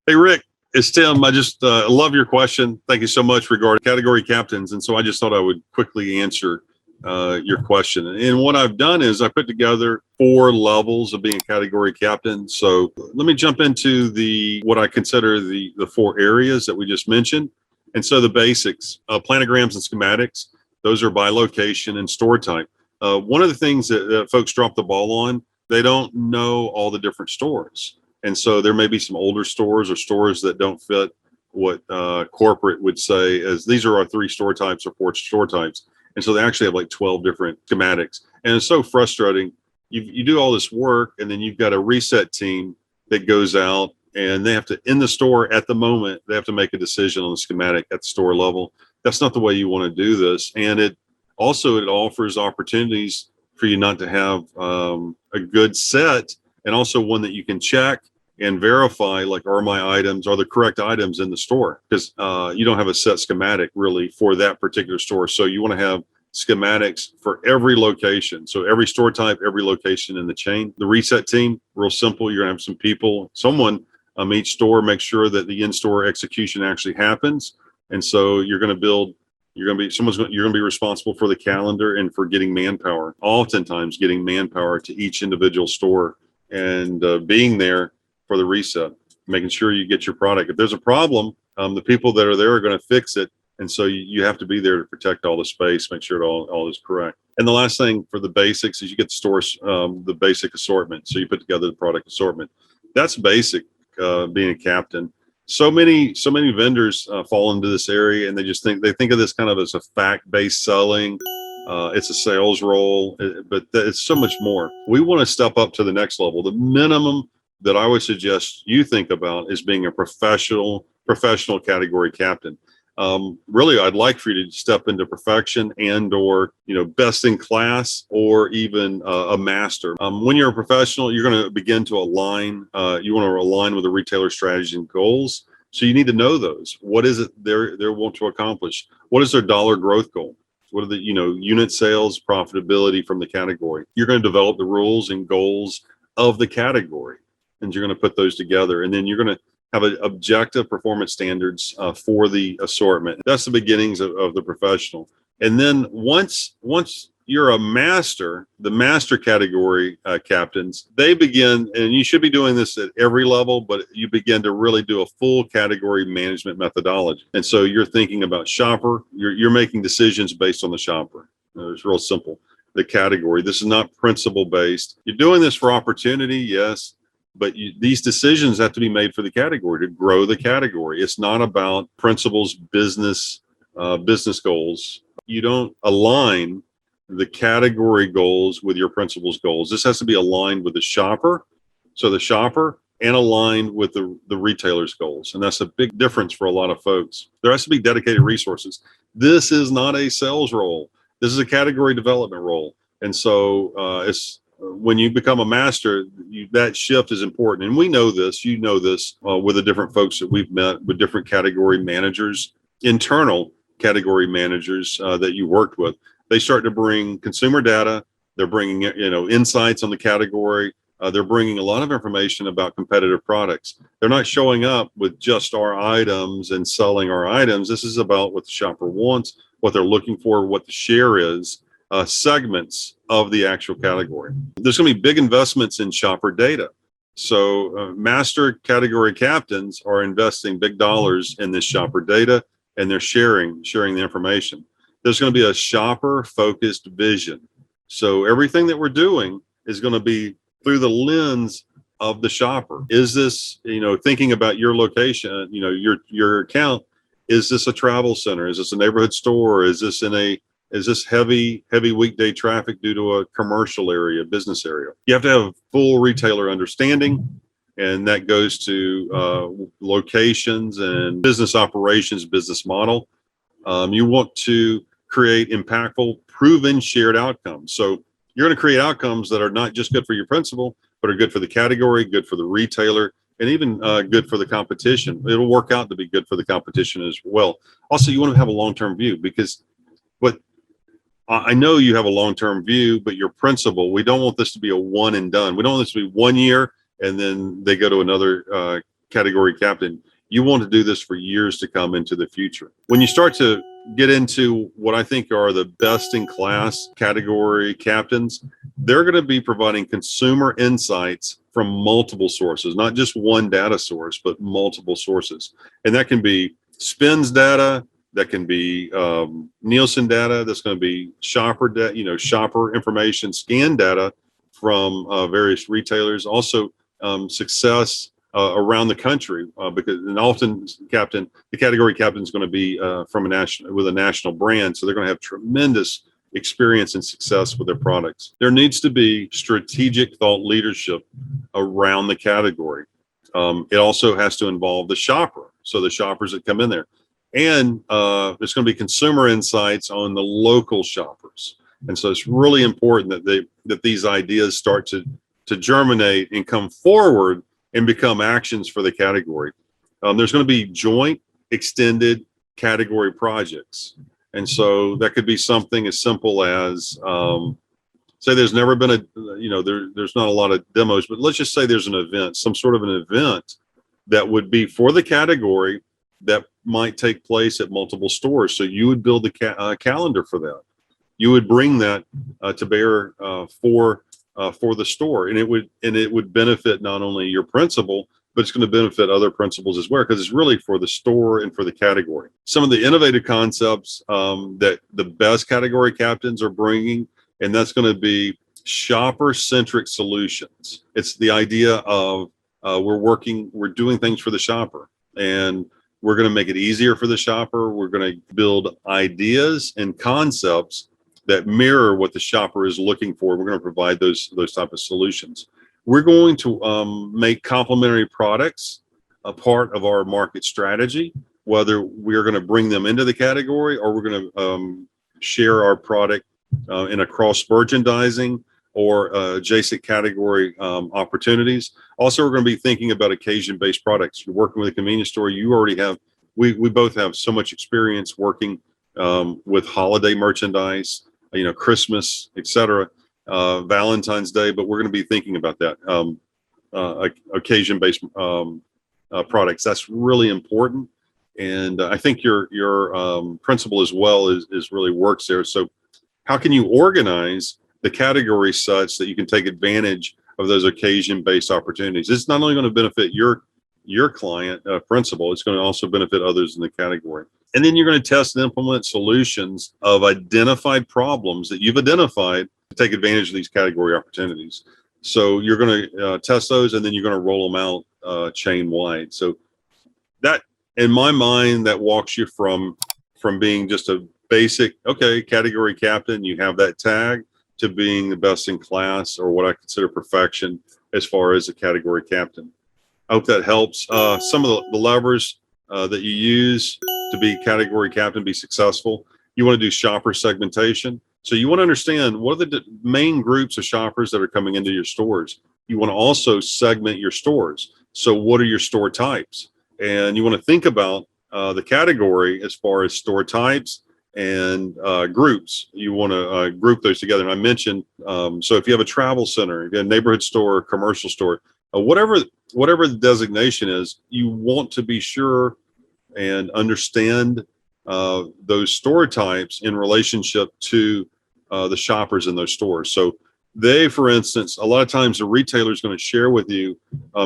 Hey, Rick, it's Tim. I just love your question. Thank you so much regarding category captains. And so I just thought I would quickly answer your question. And what I've done is I put together 4 levels of being a category captain. So let me jump into what I consider the 4 areas that we just mentioned. And so the basics, planograms and schematics, those are by location and store type. One of the things that folks drop the ball on, they don't know all the different stores. And so there may be some older stores or stores that don't fit what corporate would say as these are our 3 store types or 4 store types. And so they actually have like 12 different schematics. And it's so frustrating. You do all this work and then you've got a reset team that goes out and they have to, in the store at the moment, they have to make a decision on the schematic at the store level. That's not the way you want to do this. And it offers opportunities for you not to have a good set and also one that you can check and verify, like, are my items, are the correct items in the store? Because you don't have a set schematic really for that particular store. So you want to have schematics for every location. So every store type, every location in the chain. The reset team, real simple. You're gonna have some people, someone each store, make sure that the in-store execution actually happens. And so you're gonna be responsible for the calendar and for getting manpower, oftentimes getting manpower to each individual store and being there for the reset, making sure you get your product. If there's a problem, the people that are there are going to fix it. And so you have to be there to protect all the space, make sure it all is correct. And the last thing for the basics is you get the stores, the basic assortment. So you put together the product assortment. That's basic, being a captain. So many vendors fall into this area and they think of this kind of as a fact-based selling. It's a sales role, but it's so much more. We want to step up to the next level. The minimum that I would suggest you think about is being a professional category captain. Really, I'd like for you to step into perfection or best in class, or even a master. When you're a professional, you're going to begin to align. You want to align with the retailer strategies and goals. So you need to know those. What is it they want to accomplish? What is their dollar growth goal? What are the unit sales, profitability from the category? You're going to develop the rules and goals of the category, and you're going to put those together, and then you're going to have objective performance standards for the assortment. That's the beginnings of the professional. And then once you're a master, the master category captains, they begin, and you should be doing this at every level, but you begin to really do a full category management methodology. And so you're thinking about shopper, you're making decisions based on the shopper. It's real simple. The category, this is not principle based. You're doing this for opportunity, yes, but these decisions have to be made for the category to grow the category. It's not about principles, business goals. You don't align the category goals with your principles goals. This has to be aligned with the shopper. So the shopper and aligned with the retailer's goals. And that's a big difference for a lot of folks. There has to be dedicated resources. This is not a sales role. This is a category development role. And so it's when you become a master, that shift is important. And we know this, with the different folks that we've met, with different category managers, internal category managers that you worked with. They start to bring consumer data. They're bringing, insights on the category. They're bringing a lot of information about competitive products. They're not showing up with just our items and selling our items. This is about what the shopper wants, what they're looking for, what the share is, segments of the actual category. There's going to be big investments in shopper data. So master category captains are investing big dollars in this shopper data, and they're sharing the information. There's going to be a shopper focused vision. So everything that we're doing is going to be through the lens of the shopper. Is this, thinking about your location, your account, is this a travel center? Is this a neighborhood store? Is this heavy weekday traffic due to a commercial area, business area? You have to have full retailer understanding, and that goes to locations and business operations, business model. You want to create impactful, proven, shared outcomes. So you're going to create outcomes that are not just good for your principal, but are good for the category, good for the retailer, and even good for the competition. It'll work out to be good for the competition as well. Also, you want to have a long-term view, because I know you have a long-term view, but your principal, we don't want this to be a one and done. We don't want this to be 1 year and then they go to another category captain, you want to do this for years to come into the future. When you start to get into what I think are the best in class category captains, they're going to be providing consumer insights from multiple sources, not just one data source, but multiple sources. And that can be spins data, that can be Nielsen data, that's going to be shopper data, shopper information, scan data from various retailers, also success around the country, because and often the category captain is going to be from a national brand, so they're going to have tremendous experience and success with their products. There needs to be strategic thought leadership around the category. It also has to involve the shopper, so the shoppers that come in there, and there's going to be consumer insights on the local shoppers. And so it's really important that these ideas start to germinate and come forward and become actions for the category. There's going to be joint extended category projects. And so that could be something as simple as, say there's never been there's not a lot of demos, but let's just say there's an event, some sort of an event that would be for the category that might take place at multiple stores. So you would build a calendar for that. You would bring that to bear for the store, and it would benefit not only your principal, but it's going to benefit other principals as well, because it's really for the store and for the category. Some of the innovative concepts that the best category captains are bringing, and that's going to be shopper-centric solutions. It's the idea of we're doing things for the shopper, and we're going to make it easier for the shopper. We're going to build ideas and concepts that mirror what the shopper is looking for. We're going to provide those type of solutions. We're going to make complementary products a part of our market strategy, whether we're going to bring them into the category or we're going to share our product in a cross merchandising or adjacent category opportunities. Also, we're going to be thinking about occasion-based products. You're working with a convenience store. You already have, we both have so much experience working with holiday merchandise, Christmas, etc., Valentine's Day, but we're going to be thinking about that occasion-based products. That's really important, and I think your principle as well is really works there. So, how can you organize the category such that you can take advantage of those occasion-based opportunities? It's not only going to benefit your client principal, it's going to also benefit others in the category. And then you're going to test and implement solutions of identified problems that you've identified to take advantage of these category opportunities. So you're going to test those, and then you're going to roll them out chain wide. So that, in my mind, that walks you from being just a basic, category captain, you have that tag, to being the best in class, or what I consider perfection as far as a category captain. I hope that helps. Some of the levers that you use to be category captain, be successful. You want to do shopper segmentation. So you want to understand what are the main groups of shoppers that are coming into your stores. You want to also segment your stores. So what are your store types? And you want to think about the category as far as store types and groups. You want to group those together. And I mentioned, so if you have a travel center, a neighborhood store, commercial store, whatever the designation is, you want to be sure and understand those store types in relationship to the shoppers in those stores. So they, for instance, a lot of times the retailer is going to share with you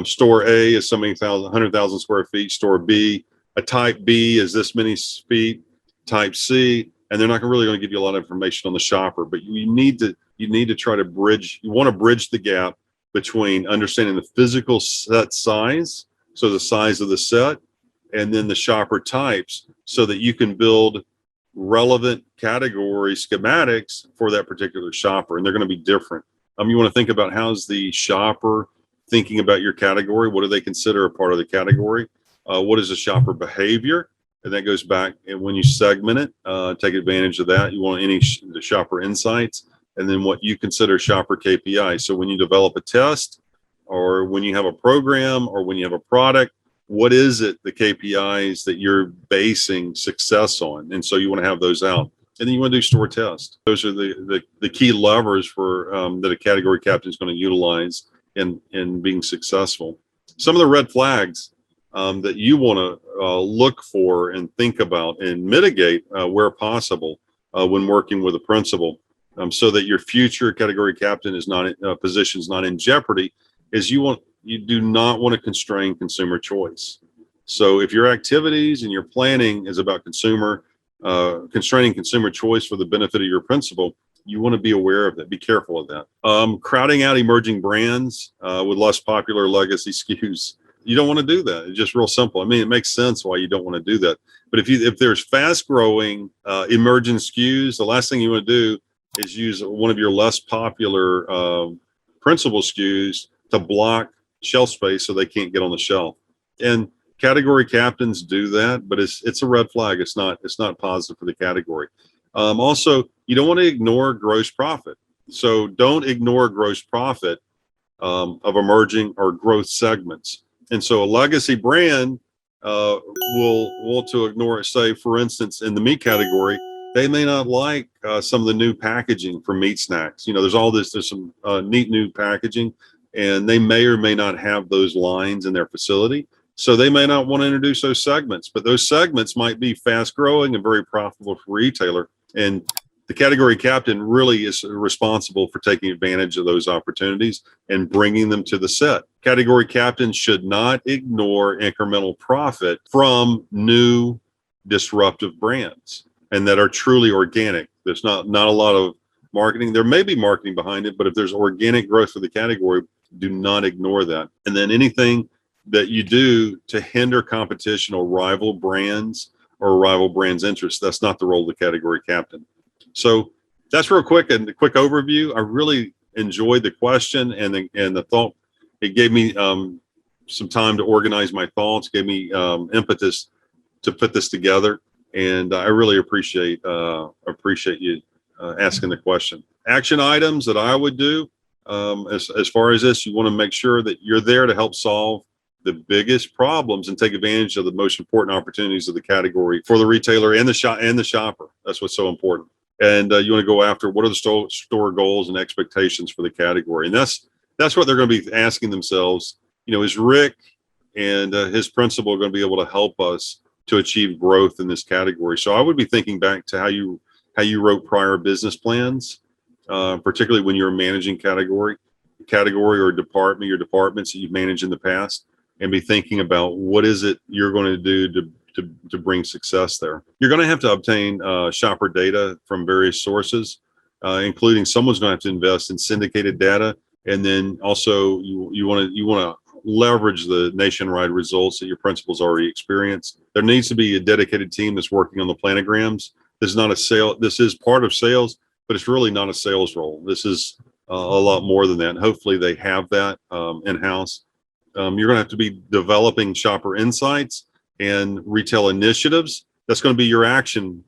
store A is so many 100,000 square feet, store B, a type B is this many feet, type C, and they're not really going to give you a lot of information on the shopper. But you need to try to bridge. You want to bridge the gap between understanding the physical set size, so the size of the set, and then the shopper types, so that you can build relevant category schematics for that particular shopper, and they're going to be different. You want to think about how's the shopper thinking about your category. What do they consider a part of the category? What is the shopper behavior? And that goes back, and when you segment it, take advantage of that. You want the shopper insights, and then what you consider shopper KPI. So when you develop a test, or when you have a program, or when you have a product, what is it, the KPIs that you're basing success on? And so you want to have those out. And then you want to do store test. Those are the key levers for that a category captain is going to utilize in being successful. Some of the red flags that you want to look for and think about and mitigate where possible when working with a principal, so that your future category captain is not position is not in jeopardy. Is you do not want to constrain consumer choice. So if your activities and your planning is about constraining consumer choice for the benefit of your principal, you want to be aware of that. Be careful of that. Crowding out emerging brands with less popular legacy SKUs. You don't want to do that. It's just real simple. I mean, it makes sense why you don't want to do that. But if there's fast growing emerging SKUs, the last thing you want to do is use one of your less popular principal SKUs to block shelf space so they can't get on the shelf. And category captains do that, but it's a red flag. It's not positive for the category. Also, you don't want to ignore gross profit. So don't ignore gross profit of emerging or growth segments. And so a legacy brand will to ignore it. Say, for instance, in the meat category, they may not like some of the new packaging for meat snacks. There's some neat new packaging, and they may or may not have those lines in their facility. So they may not want to introduce those segments, but those segments might be fast growing and very profitable for retailer. And the category captain really is responsible for taking advantage of those opportunities and bringing them to the set. Category captains should not ignore incremental profit from new disruptive brands and that are truly organic. There's not a lot of marketing. There may be marketing behind it, but if there's organic growth for the category, do not ignore that. And then anything that you do to hinder competition or rival brands interests, that's not the role of the category captain. So that's real quick and a quick overview. I really enjoyed the question and the thought. It gave me some time to organize my thoughts, gave me impetus to put this together. And I really appreciate you asking the question. Action items that I would do as far as this, you want to make sure that you're there to help solve the biggest problems and take advantage of the most important opportunities of the category for the retailer and the shopper. That's what's so important. And you want to go after what are the store goals and expectations for the category. And that's what they're going to be asking themselves. Is Rick and his principal going to be able to help us to achieve growth in this category? So I would be thinking back to how you wrote prior business plans, particularly when you're managing category or departments that you've managed in the past, and be thinking about what is it you're going to do to bring success there. You're going to have to obtain shopper data from various sources, including someone's going to have to invest in syndicated data, and then also you want to leverage the nationwide results that your principals already experienced. There needs to be a dedicated team that's working on the planograms. This is not a sale. This is part of sales, but it's really not a sales role. This is a lot more than that. And hopefully they have that in-house. You're going to have to be developing shopper insights and retail initiatives. That's going to be your action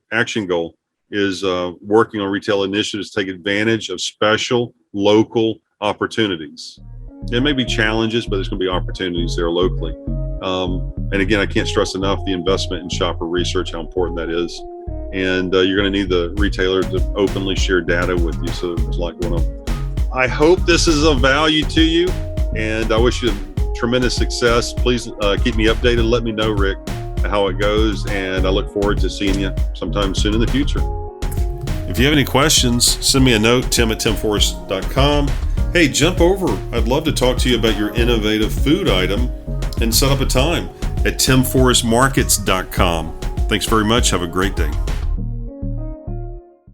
goal, is working on retail initiatives to take advantage of special local opportunities. There may be challenges, but there's going to be opportunities there locally. And again, I can't stress enough the investment in shopper research, how important that is. And you're going to need the retailer to openly share data with you. So there's a lot going on. I hope this is of value to you, and I wish you tremendous success. Please keep me updated. Let me know, Rick, how it goes, and I look forward to seeing you sometime soon in the future. If you have any questions, send me a note, tim@timforrest.com. Hey, jump over. I'd love to talk to you about your innovative food item and set up a time at timforrestmarkets.com. Thanks very much. Have a great day.